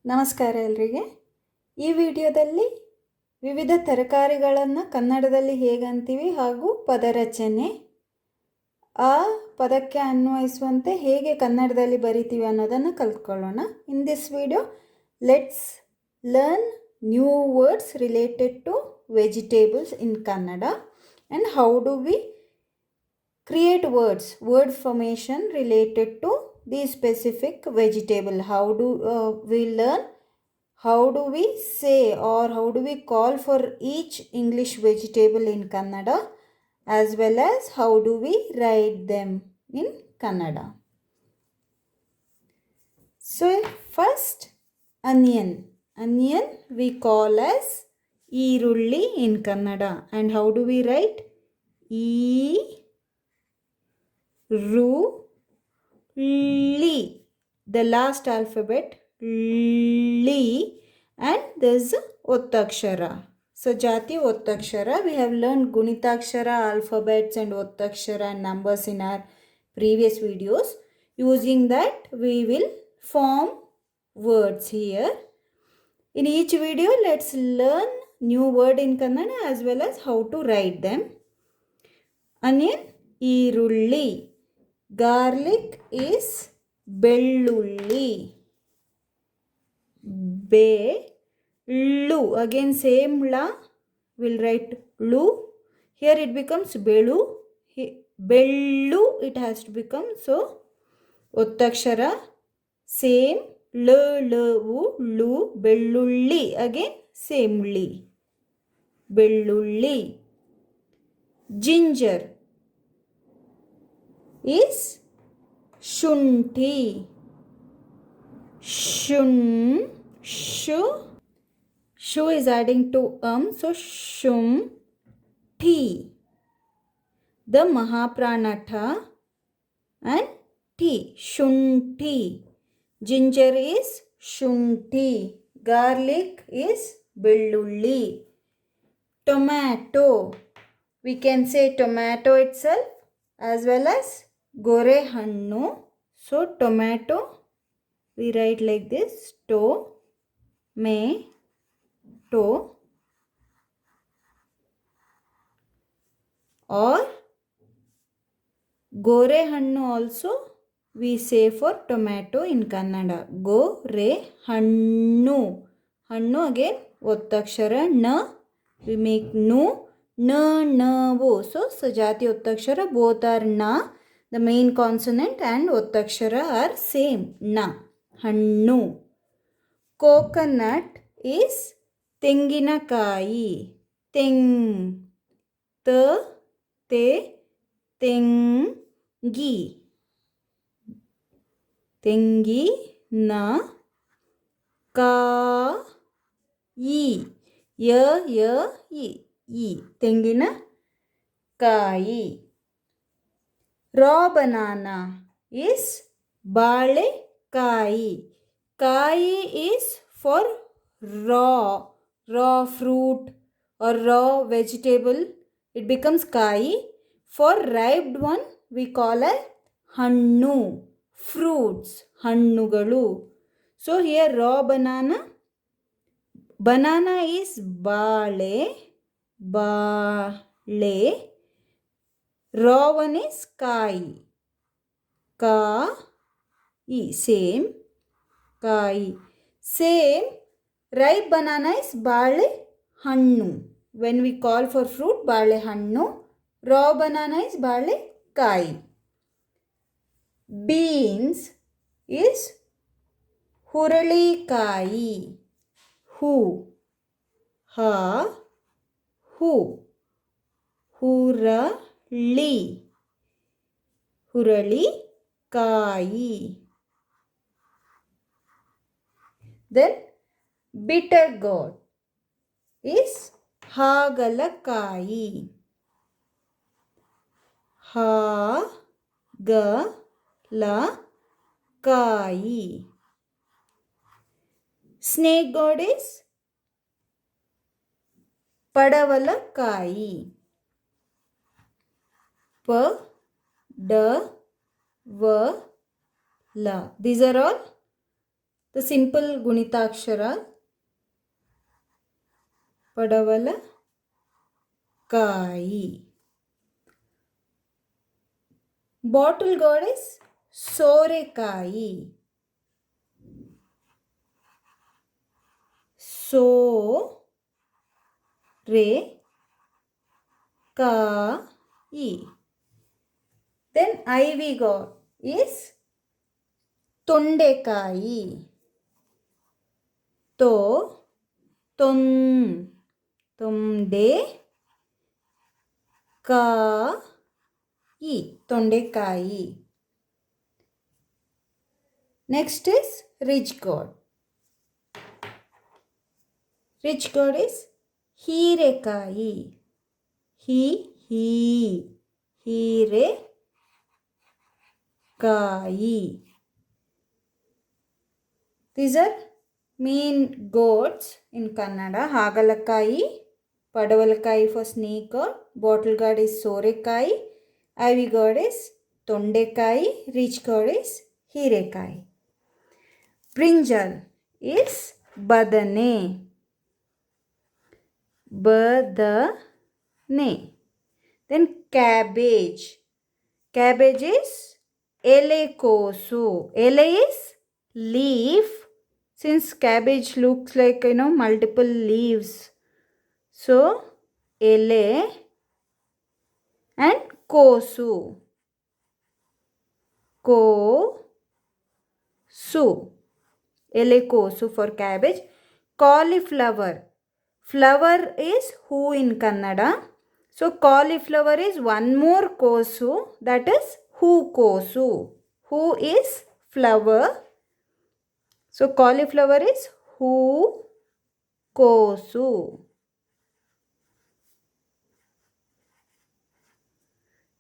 ನಮಸ್ಕಾರ ಎಲ್ಲರಿಗೆ. ಈ ವಿಡಿಯೋದಲ್ಲಿ ವಿವಿಧ ತರಕಾರಿಗಳನ್ನು ಕನ್ನಡದಲ್ಲಿ ಹೇಗೆ ಅಂತೀವಿ ಹಾಗೂ ಪದರಚನೆ ಆ ಪದಕ್ಕೆ ಅನ್ವಯಿಸುವಂತೆ ಹೇಗೆ ಕನ್ನಡದಲ್ಲಿ ಬರಿತೀವಿ ಅನ್ನೋದನ್ನು ಕಲ್ತ್ಕೊಳ್ಳೋಣ. In this video let's learn new words related to vegetables in Kannada and how do we create word formation related to the specific vegetable. How do we learn how do we say or how do we call for each English vegetable in Kannada, as well as how do we write them in Kannada. So first, onion we call as ಈರುಳ್ಳಿ in Kannada, and how do we write E-ru-li, the last alphabet li, and there's Ottakshara. So Jati Ottakshara, we have learned Gunitakshara, alphabets and Ottakshara and numbers in our previous videos. Using that we will form words here. In each video let's learn new word in Kannada as well as how to write them. Onion, ಈರುಳ್ಳಿ. Garlic is ಬೆಳ್ಳುಳ್ಳಿ. Bellu, again same la, we'll write lu. Here it becomes belu. Bellu it has to become, so Ottakshara same lu, ಬೆಳ್ಳುಳ್ಳಿ, again same li, ಬೆಳ್ಳುಳ್ಳಿ. Ginger is ಶುಂಠಿ. Shu is adding to so shumti. The Mahapranatha and tea, shunti. Ginger is shunti. Garlic is ಬೆಳ್ಳುಳ್ಳಿ. Tomato, we can say tomato itself as well as gore hannu. So tomato we write like this, to or gore hannu also we say for tomato in Kannada, gore hannu. Hannu again Ottakshara na, we make nu, na-wo. So Sajati Ottakshara both are na, the main consonant, and Ottakshara are same, na, hannu. Coconut is ತೆಂಗಿನಕಾಯಿ. ತೆಂಗಿ. ತೆಂಗಿನ ಕಾಯಿ. ತೆಂಗಿನ ಕಾಯಿ. Raw banana is ಬಾಳೆಕಾಯಿ. ಕಾಯಿ is for raw fruit or raw vegetable, it becomes kai. For ripe one we call it hannu, fruits, hannugalu. So here raw banana is bale, raw one is kai, same, kai. Same, ripe banana is bale hannu. When we call for fruit, bale hannu. Raw banana is bale kai. Beans is huralikai. Huralikai. Then bitter gourd is ಹಾಗಲಕಾಯಿ. ಹಾಗಲಕಾಯಿ. Snake gourd is ಪಡವಲಕಾಯಿ. La. These are all the simple Gunitaakshara Padavalakayi. Bottle gourd is Sorekayi. So-re-ka-yi. Then ivy gourd is Tondekayi. Tondekayi. Tondekayi. Next is ridge gourd. Ridge gourd is Hirekayi. Hirekayi. These are main gourds in Kannada. Hagalakayi, Padavalakayi for snake gourd, bottle gourd is Sorekayi, ivy gourd is Tondekayi, ridge gourd is Hirekayi. Brinjal is Badane. Then cabbage. Cabbage is Elekosu. Ele is leaf. Since cabbage looks like, multiple leaves. So, ele and kosu. Kosu. Elekosu for cabbage. Cauliflower. Flower is who in Kannada. So, cauliflower is one more kosu, that is who kosu. Who is flower. So, cauliflower is who kosu.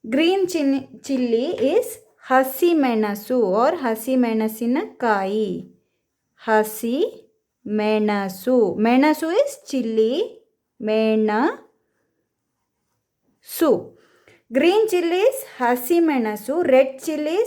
Green chilli is hasimenasu or hasimenasinakai. Hasimenasu. Menasu is chilli. Menasu. Green chilli is hasimenasu. Red chilli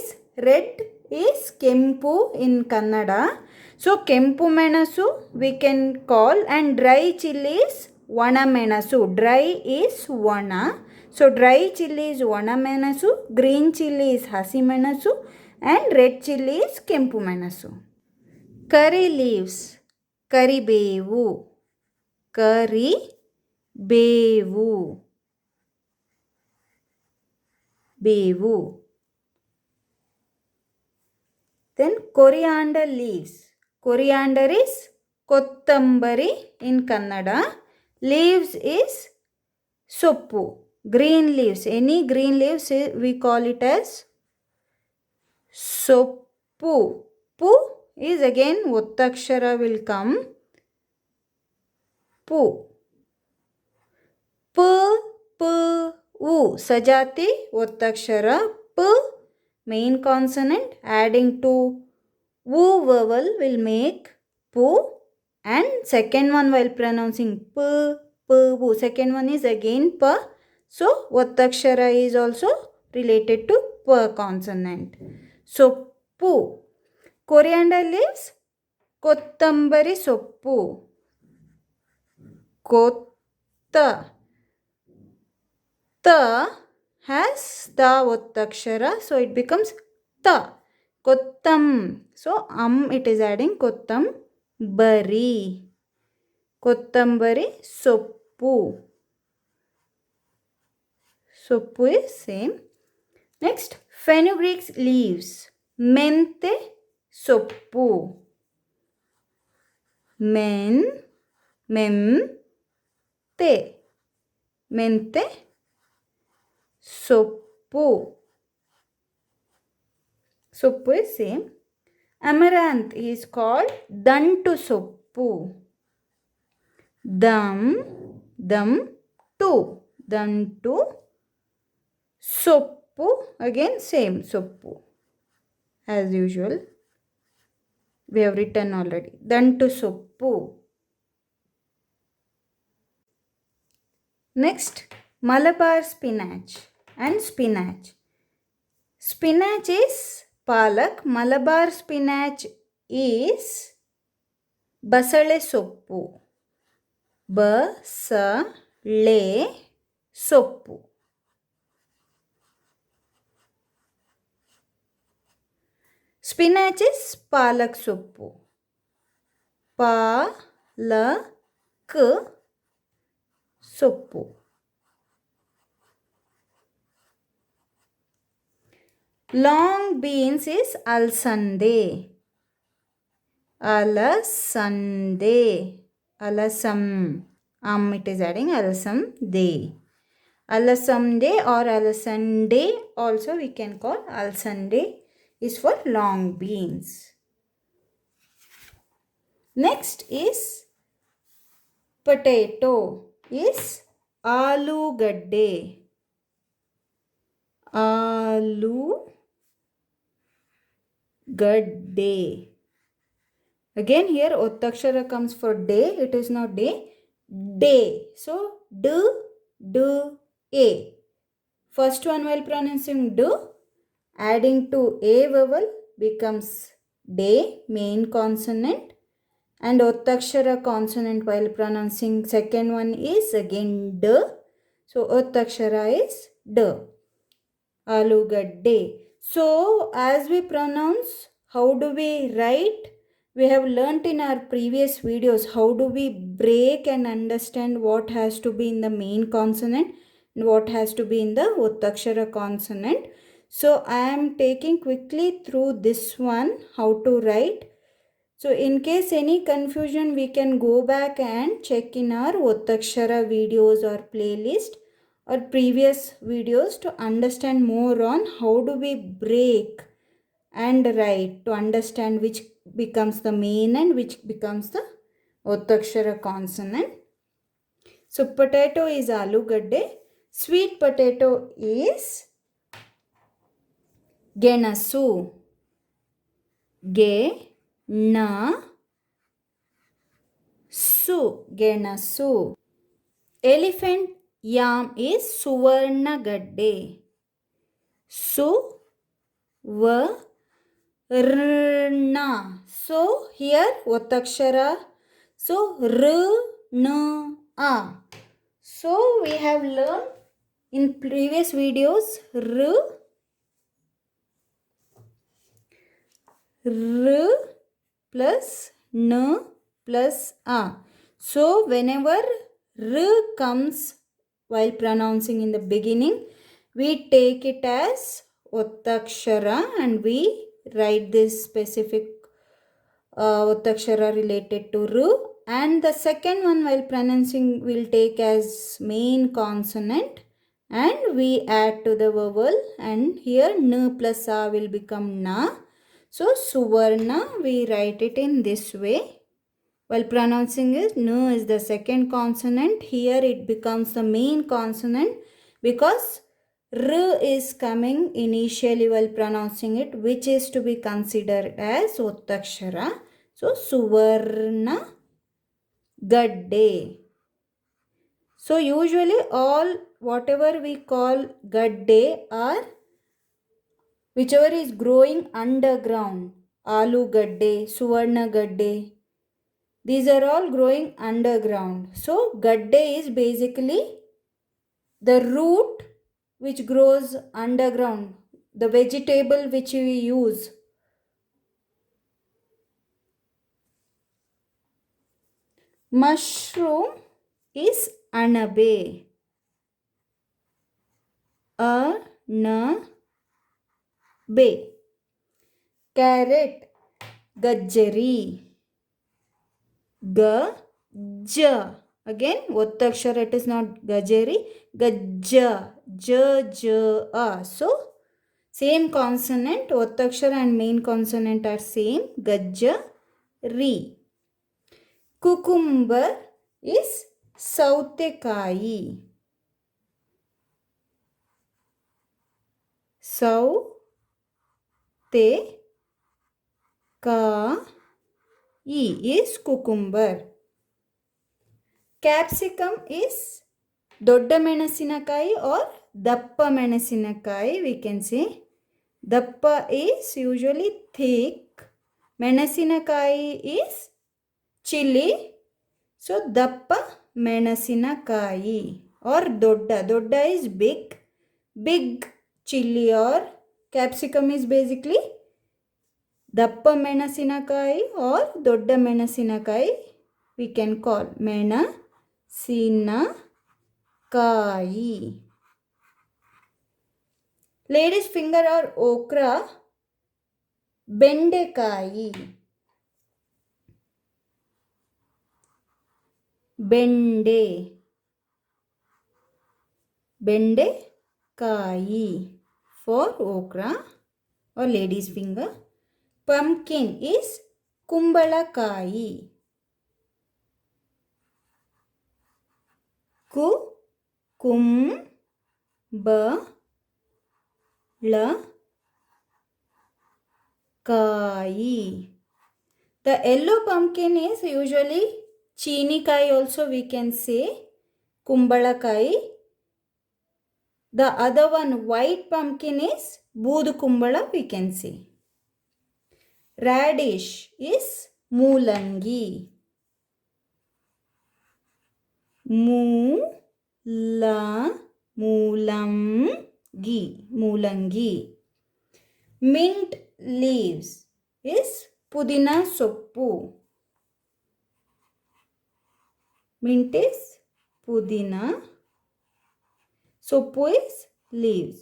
is kempu in Kannada. So kempu menasu we can call, and dry chilli is vana menasu. Dry is vana. So dry chilli is vana menasu, green chilli is hasimenasu, and red chilli is kempu menasu. Curry leaves, karibevu. Karibevu. Bevu. Then coriander leaves. Coriander is kottambari in Kannada. Leaves is soppu. Green leaves. Any green leaves we call it as soppu. Pu is again Ottakshara will come. Pu. P, P, U. Sajati Ottakshara. P main consonant adding to U vowel will make pu, and second one while pronouncing p, pu. Second one is again pa. So Ottakshara is also related to pa consonant. So pu. Coriander leaves kottambari soppu. Kotta. Ta has the Ottakshara, so it becomes ta. Kottam. So it is adding kottam bari. Kottambari soppu. Soppu is same. Next, fenugreek leaves. Mente soppu. Memte. Mente soppu. Soppu is same. Amaranth is called dantu soppu. Dantu soppu, again same soppu. As usual, we have written already. Dantu soppu. Next, Malabar spinach and spinach. Spinach is palak. Malabar spinach is ಬಸಳೆ ಸೊಪ್ಪು. ಬಸಳೆ ಸೊಪ್ಪು. Spinach is ಪಾಲಕ್ ಸೊಪ್ಪು. ಪಾಲಕ್ ಸೊಪ್ಪು. Long beans is ಅಲಸಂದೆ. ಅಲಸಂದೆ. ಅಲಸಂ. It is adding alasam-de. Alasam-de or alasande also we can call. Alasande is for long beans. Next is potato is aloogadde. Aloogadde. Again here Ottakshara comes for day. It is not day. Day. So d, a. First one while pronouncing d, adding to a vowel becomes day, main consonant, and Ottakshara consonant while pronouncing second one is again d. So Ottakshara is d. Aloogadde. So as we pronounce, how do we write? We have learnt in our previous videos how do we break and understand what has to be in the main consonant and what has to be in the Ottakshara consonant. So I am taking quickly through this one, how to write. So in case any confusion, we can go back and check in our Ottakshara videos or playlist or previous videos to understand more on how do we break and write, to understand which becomes the main and which becomes the Ottakshara consonant. So potato is aloogadde. Sweet potato is genasu. Genasu. Elephant yam is suvarnagadde. Suvarna. So here Ottakshara. So r, n, a. So we have learned in previous videos r plus n plus a. So whenever r comes while pronouncing in the beginning, we take it as Ottakshara and we write this specific Ottakshara related to r, and the second one while pronouncing will take as main consonant and we add to the vowel, and here n plus a will become na. So suvarna we write it in this way. While pronouncing it, n is the second consonant. Here it becomes the main consonant because r is coming initially while pronouncing it, which is to be considered as Ottakshara. So suvarna gadde. So usually all whatever we call gadde are whichever is growing underground. Aloogadde, suvarnagadde. These are all growing underground. So gadde is basically the root which grows underground, the vegetable which we use. Mushroom is anabe. Anabe. Carrot, gajjari. Gajja. Again, Ottakshara, it is not gajari. Gajja. Ja. So, same consonant. Ottakshara and main consonant are same. Gajjari. Cucumber is sautekai. Sautekai is cucumber. Capsicum is dodda menasinakai or dappa menasinakai, we can say. Dappa is usually thick. Menasinakai is chilli. So ದಪ್ಪ ಮೆಣಸಿನಕಾಯಿ R ದೊಡ್ಡ is big chilli or capsicum is basically ದಪ್ಪ ಮೆಣಸಿನಕಾಯಿ or ದೊಡ್ಡ ಮೆಣಸಿನಕಾಯಿ we can call ಮೆಣಸಿನಕಾಯಿ. Lady's finger or okra ಬೆಂಡೆಕಾಯಿ. ಬೆಂಡೆಕಾಯಿ for okra or lady's finger. Pumpkin is ಕುಂಬಳಕಾಯಿ. ಕುಂಬಳಕಾಯಿ. The yellow pumpkin is usually ಚೀನಿಕಾಯಿ also we can say ಕುಂಬಳಕಾಯಿ. The other one white pumpkin is ಬೂದು ಕುಂಬಳ we can say. Radish is ಮೂಲಂಗಿ. ಮೂಲಂಗಿ. Mint leaves is ಪುದೀನ ಸೊಪ್ಪು. Mint is pudina, soppu is leaves.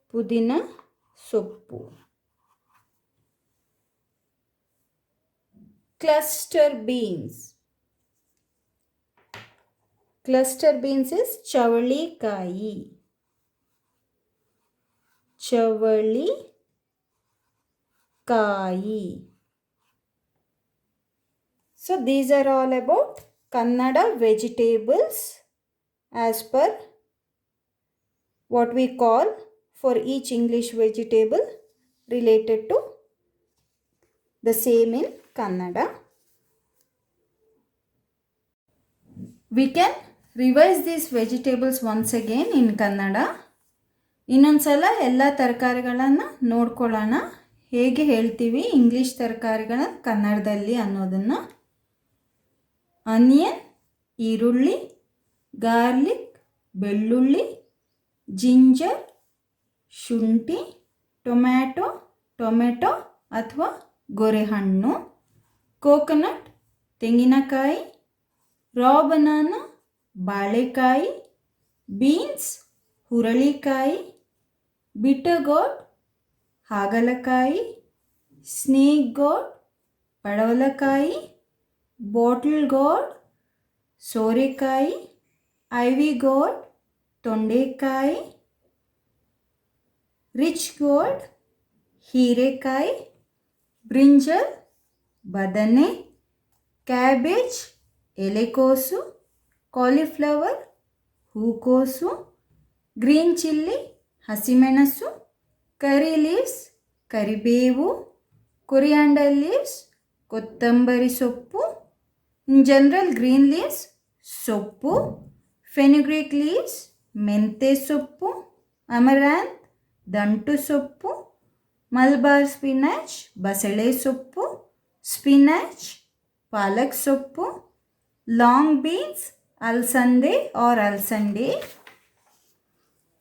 Pudina soppu. Cluster beans. Cluster beans is ಚವಳಿಕಾಯಿ. So these are all about Kannada vegetables as per what we call for each English vegetable related to the same in Kannada. We can revise these vegetables once again in Kannada. ಇನ್ನೊಂದ್ಸಲ ಎಲ್ಲ ತರಕಾರಿಗಳನ್ನು ನೋಡ್ಕೊಳ್ಳೋಣ, ಹೇಗೆ ಹೇಳ್ತೀವಿ English ತರಕಾರಿಗಳ ಕನ್ನಡದಲ್ಲಿ ಅನ್ನೋದನ್ನು. Onion ಈರುಳ್ಳಿ, ಗಾರ್ಲಿಕ್ ಬೆಳ್ಳುಳ್ಳಿ, ಜಿಂಜರ್ ಶುಂಠಿ, ಟೊಮೆಟೊ ಅಥವಾ ಗೊರೆಹಣ್ಣು, ಕೋಕೋನಟ್ ತೆಂಗಿನಕಾಯಿ, ರಾ ಬನಾನಾ ಬಾಳೆಕಾಯಿ, ಬೀನ್ಸ್ ಹುರಳಿಕಾಯಿ, ಬಿಟರ್ ಗೋಡ್ ಹಾಗಲಕಾಯಿ, ಸ್ನೇಕ್ ಗೋಡ್ ಪಡವಲಕಾಯಿ, ಬಾಟಲ್ ಗೋಡ್ ಸೋರೆಕಾಯಿ, ಐವಿ ಗೋಡ್ ತೊಂಡೆಕಾಯಿ, ರಿಚ್ ಗೋಡ್ ಹೀರೆಕಾಯಿ, ಬ್ರಿಂಜಲ್ ಬದನೆ, ಕ್ಯಾಬೇಜ್ ಎಲೆಕೋಸು, ಕಾಲಿಫ್ಲವರ್ ಹೂಕೋಸು, ಗ್ರೀನ್ ಚಿಲ್ಲಿ ಹಸಿಮೆಣಸು, ಕರಿ ಲೀವ್ಸ್ ಕರಿಬೇವು, ಕೊರಿಯಾಂಡರ್ ಲೀವ್ಸ್ ಕೊತ್ತಂಬರಿ ಸೊಪ್ಪು, ಇನ್ ಜನರಲ್ ಗ್ರೀನ್ ಲೀವ್ಸ್ ಸೊಪ್ಪು, ಫೆನುಗ್ರೀಕ್ ಲೀವ್ಸ್ ಮೆಂತೆ ಸೊಪ್ಪು, ಅಮರಾಂತ್ ದಂಟು ಸೊಪ್ಪು, ಮಲ್ಬಾರ್ ಸ್ಪಿನಾಚ್ ಬಸಳೆ ಸೊಪ್ಪು, ಸ್ಪಿನಾಚ್ ಪಾಲಕ್ ಸೊಪ್ಪು, ಲಾಂಗ್ ಬೀನ್ಸ್ ಅಲಸಂದೆ ಆರ್ ಅಲಸಂಡೆ,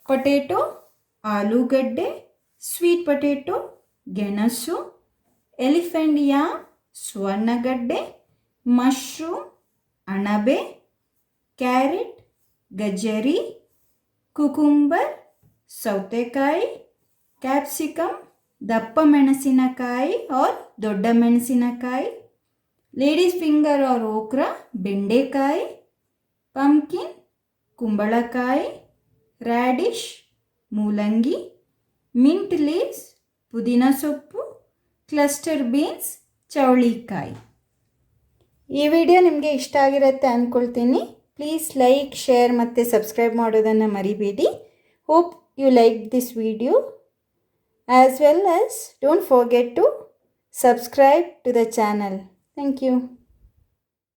ಪೊಟೆಟೊ ಆಲೂಗಡ್ಡೆ, ಸ್ವೀಟ್ ಪೊಟೆಟೊ ಗೆಣಸು, ಎಲಿಫೆಂಟ್ ಯಾಮ್ ಸ್ವರ್ಣಗಡ್ಡೆ, ಮಶ್ರೂಮ್ ಅಣಬೆ, ಕ್ಯಾರೆಟ್ ಗಜರಿ, ಕುಕುಂಬರ್ ಸೌತೆಕಾಯಿ, ಕ್ಯಾಪ್ಸಿಕಮ್ ದಪ್ಪ ಮೆಣಸಿನಕಾಯಿ ಆರ್ ದೊಡ್ಡ ಮೆಣಸಿನಕಾಯಿ, ಲೇಡೀಸ್ ಫಿಂಗರ್ ಆರ್ ಓಕ್ರಾ ಬೆಂಡೆಕಾಯಿ, ಪಂಪ್ಕಿನ್ ಕುಂಬಳಕಾಯಿ, ರ್ಯಾಡಿಶ್ ಮೂಲಂಗಿ, ಮಿಂಟ್ ಲೀವ್ಸ್ ಪುದೀನ ಸೊಪ್ಪು, ಕ್ಲಸ್ಟರ್ ಬೀನ್ಸ್ ಚವಳಿಕಾಯಿ. ಈ ವಿಡಿಯೋ ನಿಮಗೆ ಇಷ್ಟ ಆಗಿರುತ್ತೆ ಅಂದ್ಕೊಳ್ತೀನಿ. ಪ್ಲೀಸ್ ಲೈಕ್, ಶೇರ್ ಮತ್ತು ಸಬ್ಸ್ಕ್ರೈಬ್ ಮಾಡೋದನ್ನು ಮರಿಬೇಡಿ. Hope you like this video as well as don't forget to subscribe to the channel. Thank you.